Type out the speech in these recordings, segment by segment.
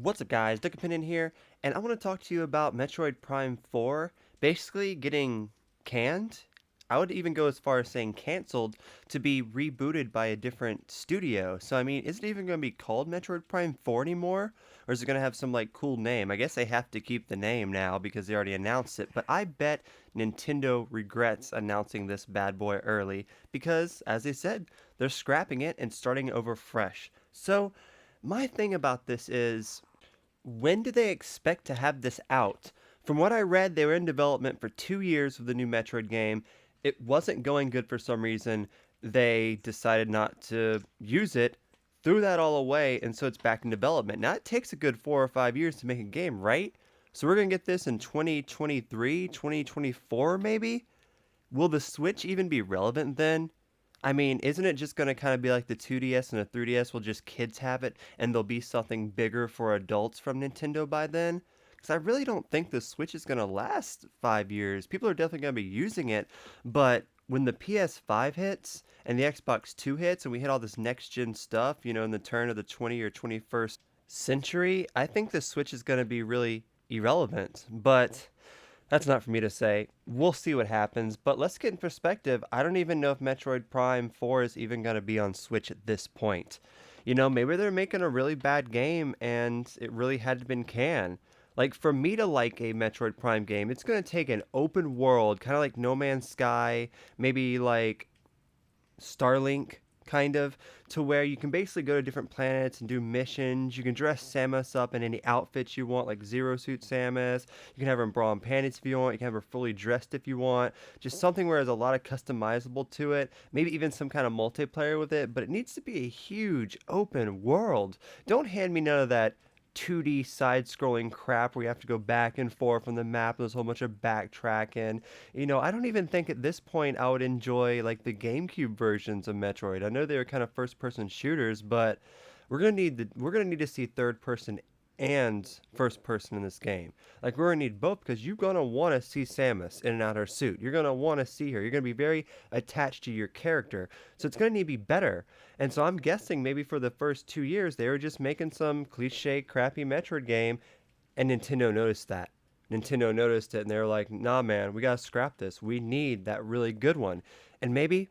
What's up guys, Dick Opinion here, and I want to talk to you about Metroid Prime 4 basically getting canned. I would even go as far as saying canceled to be rebooted by a different studio. So I mean, is it even going to be called Metroid Prime 4 anymore? Or is it going to have some like cool name? I guess they have to keep the name now because they already announced it, but I bet Nintendo regrets announcing this bad boy early because, as they said, they're scrapping it and starting over fresh. So my thing about this is, when do they expect to have this out? From what I read, they were in development for 2 years with the new Metroid game. It wasn't going good for some reason. They decided not to use it, threw that all away, and so it's back in development. Now, it takes a good 4 or 5 years to make a game, right? So we're going to get this in 2023, 2024, maybe? Will the Switch even be relevant then? I mean, isn't it just going to kind of be like the 2DS and the 3DS will just kids have it and there'll be something bigger for adults from Nintendo by then? Because I really don't think the Switch is going to last 5 years. People are definitely going to be using it, but when the PS5 hits and the Xbox 2 hits and we hit all this next gen stuff, in the turn of the 20 or 21st century, I think the Switch is going to be really irrelevant. But that's not for me to say. We'll see what happens, but let's get in perspective. I don't even know if Metroid Prime 4 is even going to be on Switch at this point. Maybe they're making a really bad game and it really had been canned. Like, for me to like a Metroid Prime game, it's going to take an open world, kind of like No Man's Sky, maybe like Starlink kind of, to where you can basically go to different planets and do missions. You can dress Samus up in any outfits you want, like Zero Suit Samus. You can have her in bra and panties if you want. You can have her fully dressed if you want. Just something where there's a lot of customizable to it. Maybe even some kind of multiplayer with it, but it needs to be a huge open world. Don't hand me none of that 2D side-scrolling crap where you have to go back and forth on the map. There's a whole bunch of backtracking. I don't even think at this point I would enjoy like the GameCube versions of Metroid. I know they were kind of first-person shooters, but we're gonna need to see third person and first person in this game. Like, we're gonna need both because you're gonna want to see Samus in and out her suit. You're gonna want to see her. You're gonna be very attached to your character. So it's gonna need to be better. And so I'm guessing maybe for the first 2 years they were just making some cliche, crappy Metroid game, and Nintendo noticed that. Nintendo noticed it and they were like, nah, man, we gotta scrap this. We need that really good one. And maybe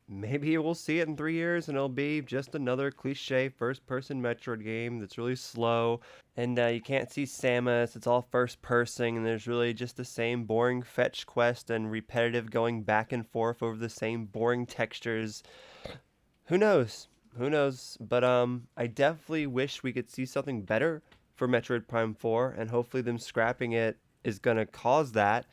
we'll see it in 3 years and it'll be just another cliche first person Metroid game that's really slow. And you can't see Samus, it's all first person, and there's really just the same boring fetch quest and repetitive going back and forth over the same boring textures. Who knows? Who knows? But I definitely wish we could see something better for Metroid Prime 4, and hopefully them scrapping it is gonna cause that.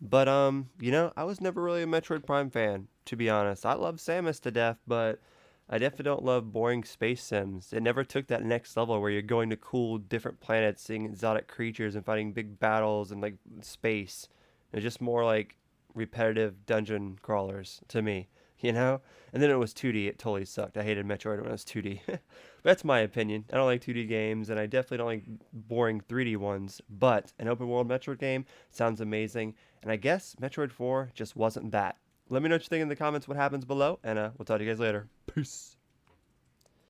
But I was never really a Metroid Prime fan, to be honest. I love Samus to death, but I definitely don't love boring space sims. It never took that next level where you're going to cool different planets, seeing exotic creatures and fighting big battles and like space. It was just more like repetitive dungeon crawlers to me. And then it was 2D. It totally sucked. I hated Metroid when it was 2D. That's my opinion. I don't like 2D games, and I definitely don't like boring 3D ones. But an open world Metroid game sounds amazing, and I guess Metroid 4 just wasn't that. Let me know what you think in the comments, what happens below, and we'll talk to you guys later. Peace.